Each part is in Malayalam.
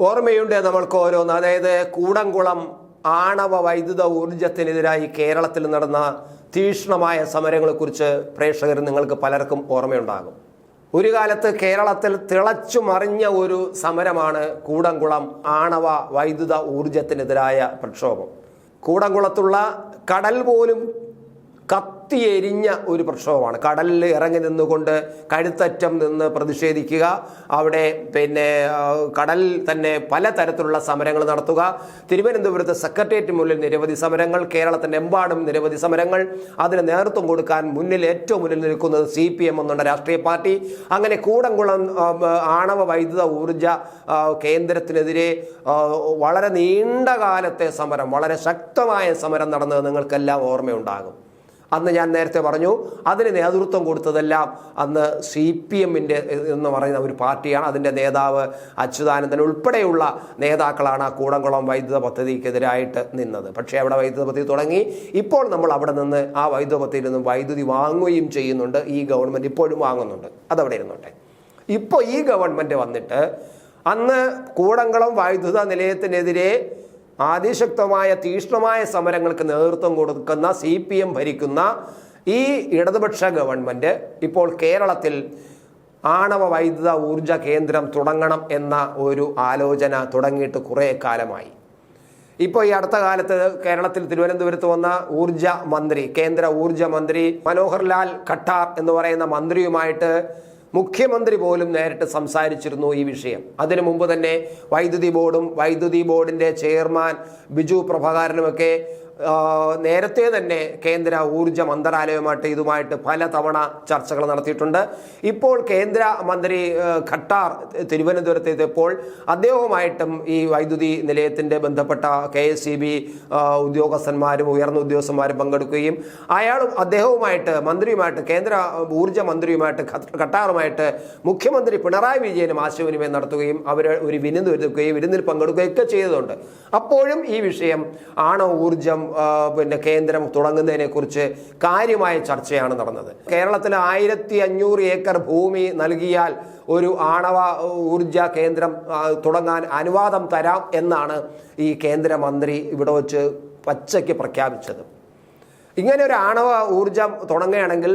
ഓർമ്മയുണ്ട് നമ്മൾക്ക് ഓരോന്ന്. അതായത് കൂടംകുളം ആണവ വൈദ്യുത ഊർജത്തിനെതിരായി കേരളത്തിൽ നടന്ന തീക്ഷ്ണമായ സമരങ്ങളെക്കുറിച്ച് പ്രേക്ഷകർ നിങ്ങൾക്ക് പലർക്കും ഓർമ്മയുണ്ടാകും. ഒരു കാലത്ത് കേരളത്തിൽ തിളച്ചു മറിഞ്ഞ ഒരു സമരമാണ് കൂടംകുളം ആണവ വൈദ്യുത ഊർജത്തിനെതിരായ പ്രക്ഷോഭം. കൂടംകുളത്തുള്ള കടൽ പോലും കത്തിയെരിഞ്ഞ ഒരു പ്രക്ഷോഭമാണ്. കടലിൽ ഇറങ്ങി നിന്നുകൊണ്ട് കഴുത്തറ്റം നിന്ന് പ്രതിഷേധിക്കുക, അവിടെ കടലിൽ തന്നെ പലതരത്തിലുള്ള സമരങ്ങൾ നടത്തുക. തിരുവനന്തപുരത്ത് സെക്രട്ടേറിയറ്റ് മുന്നിൽ നിരവധി സമരങ്ങൾ, കേരളത്തിൻ്റെ എമ്പാടും നിരവധി സമരങ്ങൾ. അതിന് നേതൃത്വം കൊടുക്കാൻ ഏറ്റവും മുന്നിൽ നിൽക്കുന്നത് CPM എന്നുള്ള രാഷ്ട്രീയ പാർട്ടി. അങ്ങനെ കൂടംകുളം ആണവ വൈദ്യുത ഊർജ കേന്ദ്രത്തിനെതിരെ വളരെ നീണ്ട കാലത്തെ സമരം, വളരെ ശക്തമായ സമരം നടന്നത് നിങ്ങൾക്കെല്ലാം ഓർമ്മയുണ്ടാകും. അന്ന് ഞാൻ നേരത്തെ പറഞ്ഞു, അതിന് നേതൃത്വം കൊടുത്തതെല്ലാം അന്ന് CPM എന്ന് പറയുന്ന ഒരു പാർട്ടിയാണ്. അതിൻ്റെ നേതാവ് അച്യുതാനന്ദൻ ഉൾപ്പെടെയുള്ള നേതാക്കളാണ് ആ കൂടംകുളം വൈദ്യുത പദ്ധതിക്കെതിരായിട്ട് നിന്നത്. പക്ഷേ അവിടെ വൈദ്യുത പദ്ധതി തുടങ്ങി. ഇപ്പോൾ നമ്മൾ അവിടെ നിന്ന് ആ വൈദ്യുത പദ്ധതിയിൽ നിന്നും വൈദ്യുതി വാങ്ങുകയും ചെയ്യുന്നുണ്ട്. ഈ ഗവൺമെൻറ് ഇപ്പോഴും വാങ്ങുന്നുണ്ട്. അതവിടെ ഇരുന്നുണ്ട്. ഇപ്പോൾ ഈ ഗവൺമെൻറ് വന്നിട്ട് അന്ന് കൂടംകുളം വൈദ്യുത നിലയത്തിനെതിരെ അതിശക്തമായ തീക്ഷ്ണമായ സമരങ്ങൾക്ക് നേതൃത്വം കൊടുക്കുന്ന CPM ഭരിക്കുന്ന ഈ ഇടതുപക്ഷ ഗവൺമെൻറ് ഇപ്പോൾ കേരളത്തിൽ ആണവ വൈദ്യുത ഊർജ കേന്ദ്രം തുടങ്ങണം എന്ന ഒരു ആലോചന തുടങ്ങിയിട്ട് കുറേ കാലമായി. ഇപ്പോൾ ഈ അടുത്ത കാലത്ത് കേരളത്തിൽ തിരുവനന്തപുരത്ത് വന്ന ഊർജ മന്ത്രി, കേന്ദ്ര ഊർജ മന്ത്രി മനോഹർ ലാൽ ഖട്ടാർ എന്ന് പറയുന്ന മന്ത്രിയുമായിട്ട് മുഖ്യമന്ത്രി പോലും നേരിട്ട് സംസാരിച്ചിരുന്നു ഈ വിഷയം. അതിനു മുമ്പ് തന്നെ വൈദ്യുതി ബോർഡിൻ്റെ ചെയർമാൻ ബിജു പ്രഭാകരനുമൊക്കെ നേരത്തെ തന്നെ കേന്ദ്ര ഊർജ മന്ത്രാലയവുമായിട്ട് ഇതുമായിട്ട് പലതവണ ചർച്ചകൾ നടത്തിയിട്ടുണ്ട്. ഇപ്പോൾ കേന്ദ്ര മന്ത്രി ഖട്ടാർ തിരുവനന്തപുരത്ത് എത്തിയപ്പോൾ അദ്ദേഹവുമായിട്ടും ഈ വൈദ്യുതി നിലയത്തിൻ്റെ ബന്ധപ്പെട്ട KSEB ഉദ്യോഗസ്ഥന്മാരും ഉയർന്ന ഉദ്യോഗസ്ഥന്മാരും പങ്കെടുക്കുകയും മന്ത്രിയുമായിട്ട് കേന്ദ്ര ഊർജ മന്ത്രിയുമായിട്ട് ഖട്ടാറുമായിട്ട് മുഖ്യമന്ത്രി പിണറായി വിജയനും ആശയവിനിമയം നടത്തുകയും അവർ ഒരു വിരുന്നിൽ പങ്കെടുക്കുകയൊക്കെ ചെയ്തതുണ്ട്. അപ്പോഴും ഈ വിഷയം ആണവ ഊർജം കേന്ദ്രം തുടങ്ങുന്നതിനെ കുറിച്ച് കാര്യമായ ചർച്ചയാണ് നടന്നത്. കേരളത്തിൽ 1500 ഏക്കർ ഭൂമി നൽകിയാൽ ഒരു ആണവ ഊർജ കേന്ദ്രം തുടങ്ങാൻ അനുവാദം തരാം എന്നാണ് ഈ കേന്ദ്രമന്ത്രി ഇവിടെ വച്ച് പച്ചയ്ക്ക് പ്രഖ്യാപിച്ചത്. ഇങ്ങനെ ഒരു ആണവ ഊർജം തുടങ്ങുകയാണെങ്കിൽ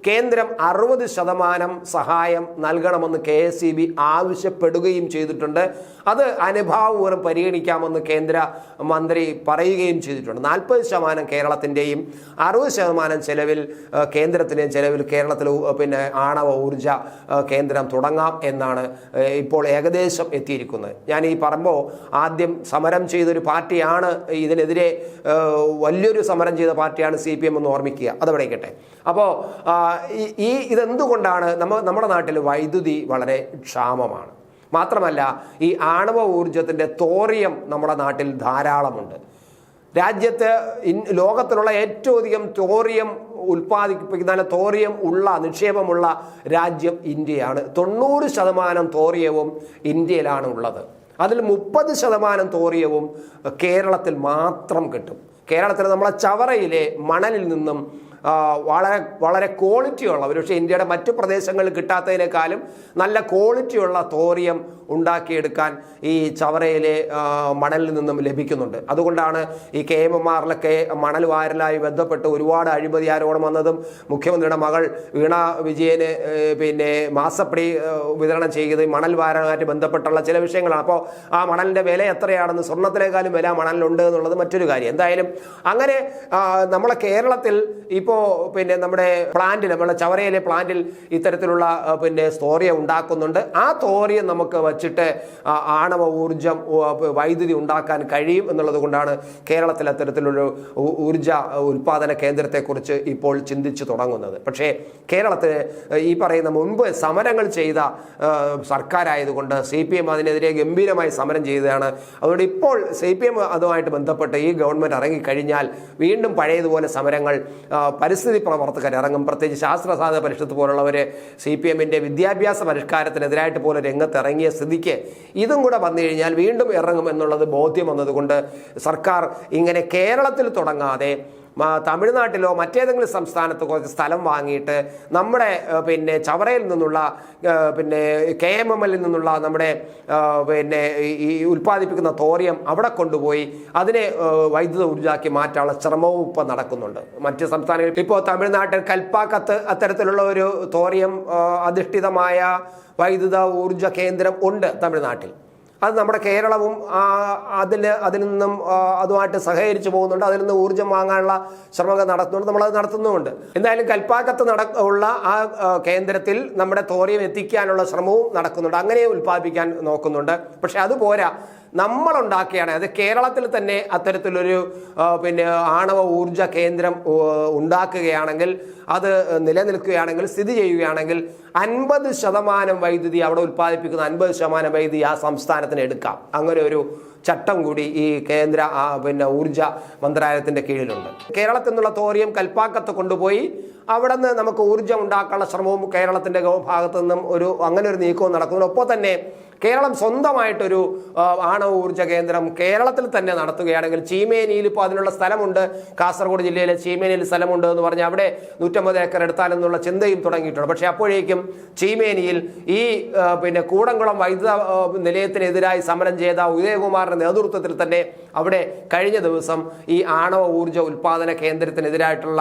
കേന്ദ്രം 60% സഹായം നൽകണമെന്ന് KSEB ആവശ്യപ്പെടുകയും ചെയ്തിട്ടുണ്ട്. അത് അനുഭാവപൂർവ്വം പരിഗണിക്കാമെന്ന് കേന്ദ്ര മന്ത്രി പറയുകയും ചെയ്തിട്ടുണ്ട്. 40% കേരളത്തിൻ്റെയും 60% ചെലവിൽ കേന്ദ്രത്തിൻ്റെയും ചെലവിൽ കേരളത്തിൽ ആണവ ഊർജ കേന്ദ്രം തുടങ്ങാം എന്നാണ് ഇപ്പോൾ ഏകദേശം എത്തിയിരിക്കുന്നത്. ഞാൻ ഈ പറയുമ്പോൾ ആദ്യം സമരം ചെയ്തൊരു പാർട്ടിയാണ്, ഇതിനെതിരെ വലിയൊരു സമരം ചെയ്ത പാർട്ടിയാണ് CPM എന്ന് ഓർമ്മിക്കുക. അതവിടെ ഇരിക്കട്ടെ. അപ്പോൾ ഇതെന്തുകൊണ്ടാണ് നമ്മുടെ നാട്ടിൽ വൈദ്യുതി വളരെ ക്ഷാമമാണ്. മാത്രമല്ല ഈ ആണവ ഊർജത്തിൻ്റെ തോറിയം നമ്മുടെ നാട്ടിൽ ധാരാളമുണ്ട്. ലോകത്തിലുള്ള ഏറ്റവും അധികം തോറിയം ഉൽപ്പാദിപ്പിക്കുന്ന തോറിയം നിക്ഷേപമുള്ള രാജ്യം ഇന്ത്യയാണ്. 90% തോറിയവും ഇന്ത്യയിലാണ് ഉള്ളത്. അതിൽ 30% തോറിയവും കേരളത്തിൽ മാത്രം കിട്ടും. കേരളത്തിൽ നമ്മളെ ചവറയിലെ മണലിൽ നിന്നും വളരെ ക്വാളിറ്റിയുള്ള, പക്ഷേ ഇന്ത്യയുടെ മറ്റു പ്രദേശങ്ങളിൽ കിട്ടാത്തതിനേക്കാളും നല്ല ക്വാളിറ്റിയുള്ള തോറിയം ഉണ്ടാക്കിയെടുക്കാൻ ഈ ചവറയിലെ മണലിൽ നിന്നും ലഭിക്കുന്നുണ്ട്. അതുകൊണ്ടാണ് ഈ KMMRലൊക്കെ മണൽ വാരലായി ബന്ധപ്പെട്ട് ഒരുപാട് അഴിമതി ആരോപണം വന്നതും മുഖ്യമന്ത്രിയുടെ മകൾ വീണ വിജയന് മാസപ്പടി വിതരണം ചെയ്ത് മണൽ വാരലുമായിട്ട് ബന്ധപ്പെട്ടുള്ള ചില വിഷയങ്ങളാണ്. അപ്പോൾ ആ മണലിൻ്റെ വില എത്രയാണെന്ന്, സ്വർണ്ണത്തിനേക്കാളും വില മണലിനുണ്ട് എന്നുള്ളത് മറ്റൊരു കാര്യം. എന്തായാലും അങ്ങനെ നമ്മളെ കേരളത്തിൽ ഇപ്പോൾ നമ്മുടെ പ്ലാന്റിൽ, നമ്മുടെ ചവറയിലെ പ്ലാന്റിൽ ഇത്തരത്തിലുള്ള തോറിയം ഉണ്ടാക്കുന്നുണ്ട്. ആ തോറിയം നമുക്ക് വച്ചിട്ട് ആണവ ഊർജം വൈദ്യുതി ഉണ്ടാക്കാൻ കഴിയും എന്നുള്ളത് കൊണ്ടാണ് കേരളത്തിൽ അത്തരത്തിലൊരു ഊർജ ഉൽപാദന കേന്ദ്രത്തെക്കുറിച്ച് ഇപ്പോൾ ചിന്തിച്ചു തുടങ്ങുന്നത്. പക്ഷേ കേരളത്തിൽ ഈ പറയുന്ന മുൻപ് സമരങ്ങൾ ചെയ്ത സർക്കാരായതുകൊണ്ട് CPM അതിനെതിരെ ഗംഭീരമായി സമരം ചെയ്തതാണ്. അതുകൊണ്ട് ഇപ്പോൾ CPM അതുമായിട്ട് ബന്ധപ്പെട്ട് ഈ ഗവൺമെൻറ് ഇറങ്ങിക്കഴിഞ്ഞാൽ വീണ്ടും പഴയതുപോലെ സമരങ്ങൾ പരിസ്ഥിതി പ്രവർത്തകർ ഇറങ്ങും. പ്രത്യേകിച്ച് ശാസ്ത്ര സാധന പരിഷത്ത് പോലുള്ളവർ CPMൻ്റെ വിദ്യാഭ്യാസ പരിഷ്കാരത്തിനെതിരായിട്ട് പോലെ രംഗത്തിറങ്ങിയ സ്ഥിതിക്ക് ഇതും കൂടെ വന്നു കഴിഞ്ഞാൽ വീണ്ടും ഇറങ്ങും എന്നുള്ളത് ബോധ്യം വന്നതുകൊണ്ട് സർക്കാർ ഇങ്ങനെ കേരളത്തിൽ തുടങ്ങാതെ തമിഴ്നാട്ടിലോ മറ്റേതെങ്കിലും സംസ്ഥാനത്ത് കുറച്ച് സ്ഥലം വാങ്ങിയിട്ട് നമ്മുടെ പിന്നെ ചവറയിൽ നിന്നുള്ള പിന്നെ KMML നിന്നുള്ള നമ്മുടെ പിന്നെ ഈ ഉൽപ്പാദിപ്പിക്കുന്ന തോറിയം അവിടെ കൊണ്ടുപോയി അതിനെ വൈദ്യുത ഊർജ്ജമാക്കി മാറ്റാനുള്ള ശ്രമവും ഇപ്പോൾ നടക്കുന്നുണ്ട്. മറ്റ് സംസ്ഥാനങ്ങളിൽ ഇപ്പോൾ തമിഴ്നാട്ടിൽ കൽപ്പാക്കത്ത് അത്തരത്തിലുള്ള ഒരു തോറിയം അധിഷ്ഠിതമായ വൈദ്യുത ഊർജ്ജ കേന്ദ്രം ഉണ്ട് തമിഴ്നാട്ടിൽ. അത് നമ്മുടെ കേരളവും അതിൽ നിന്നും അതുമായിട്ട് സഹകരിച്ചു പോകുന്നുണ്ട്. അതിൽ നിന്ന് ഊർജ്ജം വാങ്ങാനുള്ള ശ്രമങ്ങൾ നടത്തുന്നുണ്ട്, നമ്മളത് നടത്തുന്നുമുണ്ട്. എന്തായാലും കൽപ്പാക്കത്ത് ഉള്ള ആ കേന്ദ്രത്തിൽ നമ്മുടെ തോറിയം എത്തിക്കാനുള്ള ശ്രമവും നടക്കുന്നുണ്ട്, അങ്ങനെ ഉൽപ്പാദിപ്പിക്കാൻ നോക്കുന്നുണ്ട്. പക്ഷെ അതുപോരാ, നമ്മളുണ്ടാക്കിയാണ് അത് കേരളത്തിൽ തന്നെ അത്തരത്തിലൊരു പിന്നെ ആണവ ഊർജ കേന്ദ്രം ഉണ്ടാക്കുകയാണെങ്കിൽ, അത് നിലനിൽക്കുകയാണെങ്കിൽ, സ്ഥിതി ചെയ്യുകയാണെങ്കിൽ 50% വൈദ്യുതി അവിടെ ഉൽപ്പാദിപ്പിക്കുന്ന 50% വൈദ്യുതി ആ സംസ്ഥാനത്തിന് എടുക്കാം. അങ്ങനെ ഒരു ചട്ടം കൂടി ഈ കേന്ദ്ര പിന്നെ ഊർജ മന്ത്രാലയത്തിന്റെ കീഴിലുണ്ട്. കേരളത്തിൽ നിന്നുള്ള തോറിയം കൽപ്പാക്കത്ത് കൊണ്ടുപോയി അവിടെ നിന്ന് നമുക്ക് ഊർജ്ജം ഉണ്ടാക്കാനുള്ള ശ്രമവും കേരളത്തിന്റെ ഭാഗത്തു നിന്നും അങ്ങനെ ഒരു നീക്കവും നടക്കുന്നു. ഒപ്പം തന്നെ കേരളം സ്വന്തമായിട്ടൊരു ആണവ ഊർജ്ജ കേന്ദ്രം കേരളത്തിൽ തന്നെ നടത്തുകയാണെങ്കിൽ, ചീമേനിയിൽ ഇപ്പോൾ അതിനുള്ള സ്ഥലമുണ്ട്, കാസർഗോഡ് ജില്ലയിലെ ചീമേനിയിൽ സ്ഥലമുണ്ട് എന്ന് പറഞ്ഞാൽ അവിടെ 150 ഏക്കർ എടുത്താലെന്നുള്ള ചിന്തയും തുടങ്ങിയിട്ടുണ്ട്. പക്ഷേ അപ്പോഴേക്കും ചീമേനിയിൽ ഈ പിന്നെ കൂടംകുളം വൈദ്യുത നിലയത്തിനെതിരായി സമരം ചെയ്ത ഉദയകുമാറിന്റെ നേതൃത്വത്തിൽ തന്നെ അവിടെ കഴിഞ്ഞ ദിവസം ഈ ആണവ ഊർജ്ജ ഉൽപാദന കേന്ദ്രത്തിനെതിരായിട്ടുള്ള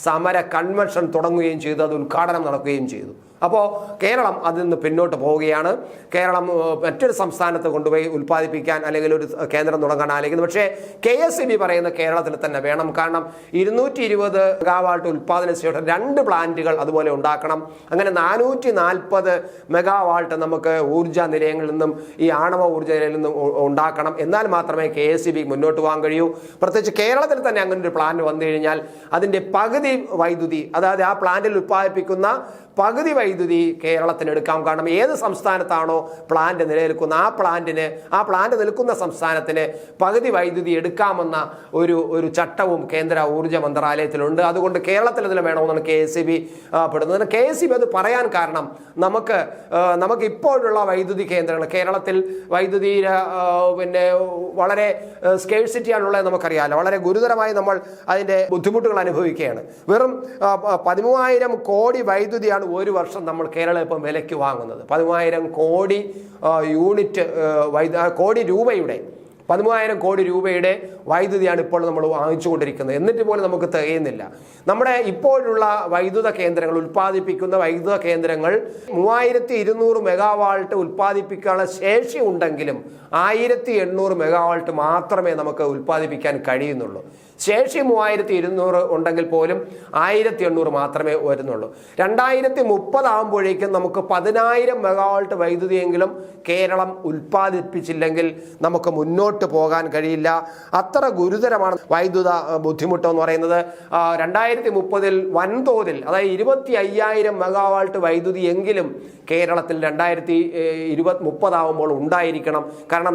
സമര കൺവെൻഷൻ തുടങ്ങുകയും ചെയ്തു, അത് ഉദ്ഘാടനം നടക്കുകയും ചെയ്തു. അപ്പോൾ കേരളം അതിൽ നിന്ന് പിന്നോട്ട് പോവുകയാണ്. കേരളം മറ്റൊരു സംസ്ഥാനത്ത് കൊണ്ടുപോയി ഉൽപ്പാദിപ്പിക്കാൻ അല്ലെങ്കിൽ ഒരു കേന്ദ്രം തുടങ്ങാൻ ആലോചിക്കുന്നു. പക്ഷേ KSEB പറയുന്ന കേരളത്തിൽ തന്നെ വേണം. കാരണം 220 മെഗാവാട്ട് ഉൽപ്പാദന ശേഷം 2 പ്ലാന്റുകൾ അതുപോലെ ഉണ്ടാക്കണം. അങ്ങനെ 440 മെഗാവാട്ട് നമുക്ക് ഊർജ്ജ നിലയങ്ങളിൽ നിന്നും ഈ ആണവ ഊർജ്ജ നിലയിൽ നിന്നും ഉണ്ടാക്കണം. എന്നാൽ മാത്രമേ KSEB മുന്നോട്ട് പോകാൻ കഴിയൂ. പ്രത്യേകിച്ച് കേരളത്തിൽ തന്നെ അങ്ങനെ ഒരു പ്ലാന്റ് വന്നു കഴിഞ്ഞാൽ അതിൻ്റെ പകുതി വൈദ്യുതി, അതായത് ആ പ്ലാന്റിൽ ഉൽപ്പാദിപ്പിക്കുന്ന പകുതി വൈദ്യുതി കേരളത്തിന് എടുക്കാം. കാരണം ഏത് സംസ്ഥാനത്താണോ പ്ലാന്റ് നിലനിൽക്കുന്ന ആ പ്ലാന്റ് നിൽക്കുന്ന സംസ്ഥാനത്തിന് പകുതി വൈദ്യുതി എടുക്കാമെന്ന ഒരു ചട്ടവും കേന്ദ്ര ഊർജ്ജ മന്ത്രാലയത്തിലുണ്ട്. അതുകൊണ്ട് കേരളത്തിൽ ഇതിൽ വേണമെന്നാണ് KSEB പെടുന്നത്. KSEB അത് പറയാൻ കാരണം നമുക്ക് ഇപ്പോഴുള്ള വൈദ്യുതി കേന്ദ്രങ്ങൾ കേരളത്തിൽ വൈദ്യുതി പിന്നെ വളരെ സ്കേഴ്സിറ്റിയാണുള്ളത് നമുക്കറിയാമല്ലോ. വളരെ ഗുരുതരമായി നമ്മൾ അതിൻ്റെ ബുദ്ധിമുട്ടുകൾ അനുഭവിക്കുകയാണ്. വെറും 13,000 കോടി വൈദ്യുതിയാണ് ഒരു വർഷം നമ്മൾ കേരളം ഇപ്പം വിലയ്ക്ക് വാങ്ങുന്നത്. 13,000 കോടി യൂണിറ്റ് കോടി രൂപയുടെ 13,000 കോടി രൂപയുടെ വൈദ്യുതിയാണ് ഇപ്പോൾ നമ്മൾ വാങ്ങിച്ചുകൊണ്ടിരിക്കുന്നത്. എന്നിട്ട് പോലും നമുക്ക് തികയുന്നില്ല. നമ്മുടെ ഇപ്പോഴുള്ള വൈദ്യുത കേന്ദ്രങ്ങൾ, ഉൽപ്പാദിപ്പിക്കുന്ന വൈദ്യുത കേന്ദ്രങ്ങൾ 3200 മെഗാവാൾട്ട് ഉൽപ്പാദിപ്പിക്കാനുള്ള ശേഷി ഉണ്ടെങ്കിലും 1800 മെഗാവാൾട്ട് മാത്രമേ നമുക്ക് ഉൽപ്പാദിപ്പിക്കാൻ കഴിയുന്നുള്ളൂ. ശേഷി 3200 ഉണ്ടെങ്കിൽ പോലും 1800 മാത്രമേ വരുന്നുള്ളൂ. 2030 ആകുമ്പോഴേക്കും നമുക്ക് 10,000 മെഗാവാൾട്ട് വൈദ്യുതിയെങ്കിലും കേരളം ഉൽപ്പാദിപ്പിച്ചില്ലെങ്കിൽ നമുക്ക് മുന്നോട്ട് പോകാൻ കഴിയില്ല. അത്ര ഗുരുതരമാണ് വൈദ്യുത ബുദ്ധിമുട്ടെന്ന് പറയുന്നത്. 2030 വൻതോതിൽ, അതായത് 25,000 മെഗാവാൾട്ട് വൈദ്യുതി എങ്കിലും കേരളത്തിൽ 2030 ആകുമ്പോൾ ഉണ്ടായിരിക്കണം. കാരണം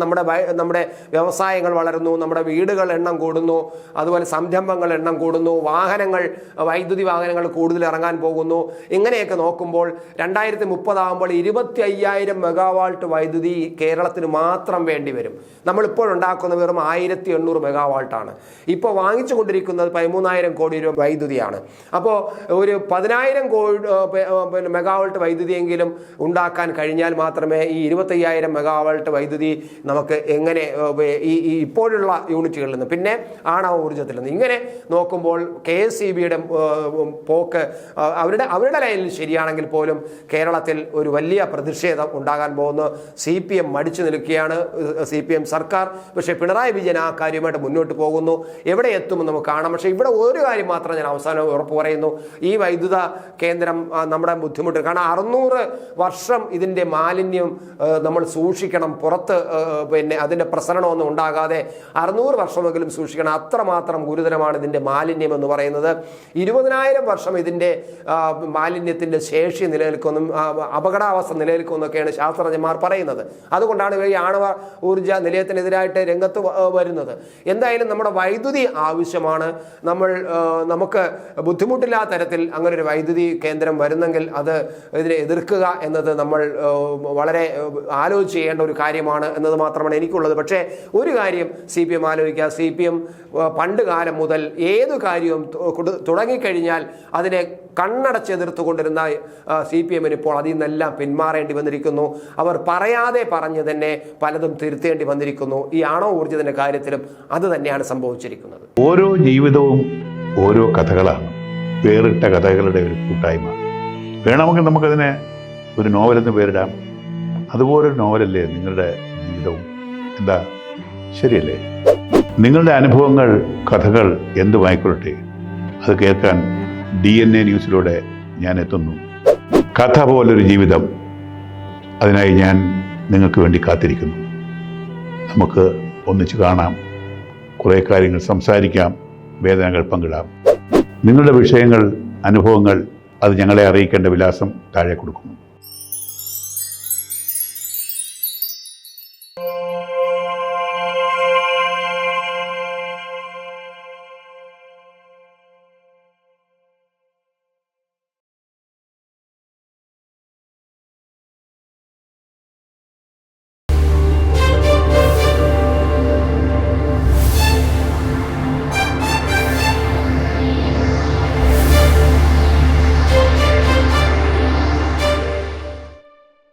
നമ്മുടെ വ്യവസായങ്ങൾ വളരുന്നു, നമ്മുടെ വീടുകൾ എണ്ണം കൂടുന്നു, അതുപോലെ സംരംഭങ്ങൾ എണ്ണം കൂടുന്നു, വൈദ്യുതി വാഹനങ്ങൾ കൂടുതൽ ഇറങ്ങാൻ പോകുന്നു. ഇങ്ങനെയൊക്കെ നോക്കുമ്പോൾ 2030 ആകുമ്പോൾ 25,000 മെഗാവാൾട്ട് വൈദ്യുതി കേരളത്തിന് മാത്രം വേണ്ടി വരും. നമ്മളിപ്പോൾ ഉണ്ടാക്കുന്ന വെറും 1800 മെഗാവാൾട്ടാണ്. ഇപ്പോൾ വാങ്ങിച്ചു കൊണ്ടിരിക്കുന്നത് 13,000 കോടി രൂപ വൈദ്യുതിയാണ്. അപ്പോൾ ഒരു 10,000 മെഗാവാൾട്ട് വൈദ്യുതിയെങ്കിലും ഉണ്ടാക്കാൻ കഴിഞ്ഞാൽ മാത്രമേ ഈ 25,000 മെഗാവാൾട്ട് വൈദ്യുതി നമുക്ക് എങ്ങനെ ഈ ഇപ്പോഴുള്ള യൂണിറ്റുകളിൽ നിന്ന്, പിന്നെ ആണവ ഊർജ്ജത്തിൽ നിന്ന്, ഇങ്ങനെ നോക്കുമ്പോൾ KSEBയുടെ പോക്ക് അവരുടെ ലൈനിൽ ശരിയാണെങ്കിൽ പോലും കേരളത്തിൽ ഒരു വലിയ പ്രതിഷേധം ഉണ്ടാകാൻ പോകുന്നു. CPM മടിച്ചു നിൽക്കുകയാണ്, CPM സർക്കാർ. പക്ഷേ പിണറായി വിജയൻ ആ കാര്യമായിട്ട് മുന്നോട്ട് പോകുന്നു. എവിടെ എത്തുമെന്ന് നമുക്ക് കാണാം. പക്ഷേ ഇവിടെ ഒരു കാര്യം മാത്രം ഞാൻ അവസാനം ഉറപ്പ് പറയുന്നു, ഈ വൈദ്യുത കേന്ദ്രം നമ്മുടെ ബുദ്ധിമുട്ട്, കാരണം 600 വർഷം ഇതിൻ്റെ മാലിന്യം നമ്മൾ സൂക്ഷിക്കണം, പുറത്ത് പിന്നെ അതിൻ്റെ പ്രസരണമൊന്നും ഉണ്ടാകാതെ 600 വർഷമെങ്കിലും സൂക്ഷിക്കണം. അത്രമാത്രം ഗുരുതരമാണ് ഇതിൻ്റെ മാലിന്യം എന്ന് പറയുന്നത്. 20,000 വർഷം ഇതിൻ്റെ മാലിന്യത്തിൻ്റെ ശേഷി നിലനിൽക്കുമെന്നും അപകടാവസ്ഥ നിലനിൽക്കുമെന്നൊക്കെയാണ് ശാസ്ത്രജ്ഞന്മാർ പറയുന്നത്. അതുകൊണ്ടാണ് ഈ ആണവ ഊർജ്ജ നിലയത്തിനെതിരായിട്ട് രംഗത്ത് വരുന്നത്. എന്തായാലും നമ്മുടെ വൈദ്യുതി ആവശ്യമാണ്. നമുക്ക് ബുദ്ധിമുട്ടില്ലാത്ത തരത്തിൽ അങ്ങനെ ഒരു വൈദ്യുതി കേന്ദ്രം വരുന്നെങ്കിൽ ഇതിനെ എതിർക്കുക എന്നത് നമ്മൾ വളരെ ആലോചിച്ച് ചെയ്യേണ്ട ഒരു കാര്യമാണ് എന്നത് മാത്രമാണ് എനിക്കുള്ളത്. പക്ഷേ ഒരു കാര്യം CPM ആലോചിക്കുക, CPM പണ്ട് പണ്ട് കാലം മുതൽ ഏതു കാര്യവും തുടങ്ങിക്കഴിഞ്ഞാൽ അതിനെ കണ്ണടച്ചെതിർത്ത് കൊണ്ടിരുന്ന CPM ഇപ്പോൾ അതിൽ നിന്നെല്ലാം പിന്മാറേണ്ടി വന്നിരിക്കുന്നു. അവർ പറയാതെ പറഞ്ഞ് തന്നെ പലതും തിരുത്തേണ്ടി വന്നിരിക്കുന്നു. ഈ ആണവ ഊർജ്ജത്തിൻ്റെ കാര്യത്തിലും അത് തന്നെയാണ് സംഭവിച്ചിരിക്കുന്നത്. ഓരോ ജീവിതവും ഓരോ കഥകളാണ്, വേറിട്ട കഥകളുടെ ഒരു കൂട്ടായ്മ. വേണമെങ്കിൽ നമുക്കതിനെ ഒരു നോവലെന്ന് പേരിടാം. അതുപോലൊരു നോവലല്ലേ നിങ്ങളുടെ ജീവിതവും? എന്താ, ശരിയല്ലേ? നിങ്ങളുടെ അനുഭവങ്ങൾ, കഥകൾ എന്തുമായിക്കൊള്ളട്ടെ, അത് കേൾക്കാൻ DNA ന്യൂസിലൂടെ ഞാൻ എത്തുന്നു. കഥ പോലൊരു ജീവിതം, അതിനായി ഞാൻ നിങ്ങൾക്ക് വേണ്ടി കാത്തിരിക്കുന്നു. നമുക്ക് ഒന്നിച്ച് കാണാം, കുറേ കാര്യങ്ങൾ സംസാരിക്കാം, വേദനകൾ പങ്കിടാം. നിങ്ങളുടെ വിഷയങ്ങൾ, അനുഭവങ്ങൾ അത് ഞങ്ങളെ അറിയിക്കേണ്ട വിലാസം താഴെ കൊടുക്കുന്നു.